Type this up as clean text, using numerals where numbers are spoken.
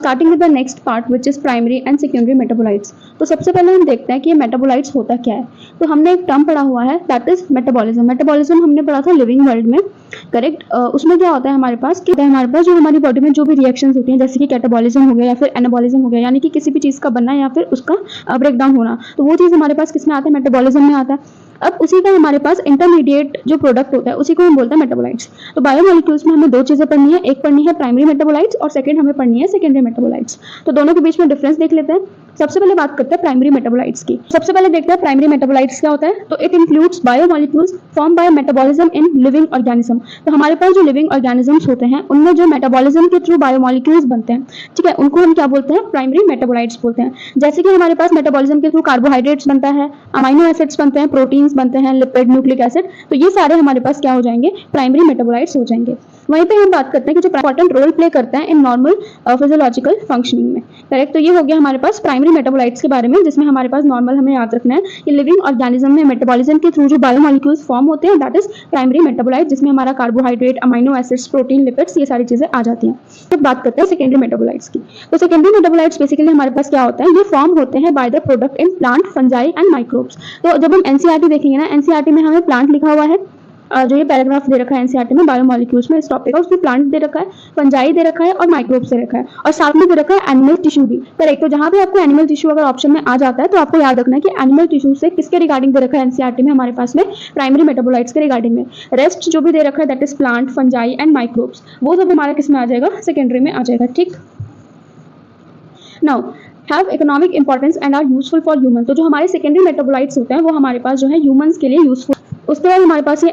Starting with the next part which is primary and secondary metabolites. तो सबसे पहले हम देखते हैं कि ये मेटाबोलाइट्स होता क्या है। तो हमने एक टर्म पढ़ा हुआ है दैट इज मेटाबॉलिज्म। मेटाबॉलिज्म हमने पढ़ा था लिविंग वर्ल्ड में, करेक्ट। उसमें क्या होता है हमारे पास कि हमारे पास जो हमारी बॉडी में जो भी रिएक्शंस होती हैं, जैसे कि कैटाबॉलिज्म हो गया या फिर एनाबॉलिज्म हो गया, यानी कि किसी भी चीज़ का बनना या फिर उसका ब्रेकडाउन होना, तो वो चीज़ हमारे पास किसमें आता है, मेटाबॉलिज्म में आता है। अब उसी का हमारे पास इंटरमीडिएट जो प्रोडक्ट होता है उसी को हम बोलते हैं मेटाबोलाइट्स। तो बायोमोलिक्यूल्स में हमें दो चीजें पढ़नी है, एक पढ़नी है प्राइमरी मेटाबोलाइट्स और सेकंड हमें पढ़नी है सेकेंडरी मेटाबोलाइट्स। तो दोनों के बीच में डिफरेंस देख लेते हैं। सबसे पहले बात करते हैं प्राइमरी मेटाबोलाइट्स की। सबसे पहले देखते हैं प्राइमरी मेटाबोलाइट्स क्या होता है। तो it includes biomolecules form by metabolism in living organism. तो हमारे पास जो लिविंग ऑर्गेनिजम्स होते हैं उनमें जो मेटाबॉलिज्म के थ्रू बायोमोलिक्यूल्स बनते हैं, ठीक है, उनको हम क्या बोलते हैं, प्राइमरी मेटाबोलाइट्स बोलते हैं। जैसे कि हमारे पास मेटाबॉलिज्म के थ्रू कार्बोहाइड्रेट्स बनता है, अमाइनो एसिड्स बनते हैं, प्रोटीन्स बनते हैं, लिपिड, न्यूक्लिक एसिड, तो ये सारे हमारे पास क्या हो जाएंगे, प्राइमरी मेटाबोलाइट्स हो जाएंगे। वहीं पे हम बात करते हैं कि जो इंपॉर्टेंट रोल प्ले करते हैं इन नॉर्मल फिजियोलॉजिकल फंक्शनिंग में, करेक्ट। तो ये हो गया हमारे पास प्राइमरी मेटाबोलाइट्स के बारे में, जिसमें हमारे पास नॉर्मल हमें याद रखना है कि लिविंग ऑर्गेनिज्म में मेटाबॉलिज्म के थ्रू जो बायोमोलिक्यूल्स फॉर्म होते हैं दैट इज प्राइमरी मेटाबोलाइट, जिसमें हमारा carbohydrate, amino acids, protein, lipids, ये सारी चीजें आ जाती हैं। तो बात करते हैं सेकेंडरी मेटाबोलाइट्स की। तो सेकेंडरी मेटाबोलाइट्स बेसिकली हमारे पास क्या होता है, ये फॉर्म होते हैं by the product in plant, fungi and microbes. तो जब हम एनसीईआरटी देखेंगे ना, एनसीईआरटी में हमें प्लांट लिखा हुआ है, जो ये पैराग्राफ दे रखा है एनसीईआरटी में बायोमोलिक्यूल्स में इस टॉपिक का, उसमें प्लांट दे रखा है, फंजाई दे रखा है और माइक्रोब्स दे रखा है, और साथ में दे रखा है एनिमल टिश्यू भी, करेक्ट। तो जहां पे आपको एनिमल टिश्यू अगर ऑप्शन में आ जाता है तो आपको याद रखना है कि एनिमल टिश्यू से किसके रिगार्डिंग दे रखा है एनसीईआरटी में हमारे पास में, प्राइमरी मेटाबोलाइट्स के रिगार्डिंग में। रेस्ट जो भी दे रखा है that is plant, fungi and microbes, वो सब हमारा किस में आ जाएगा, सेकेंडरी में आ जाएगा, ठीक। Now have economic importance and are useful for human. तो जो हमारे सेकेंडरी मेटाबोलाइट्स होते हैं वो हमारे पास जो है ह्यूमंस के लिए यूजफुल। उसके बाद हमारे पास ये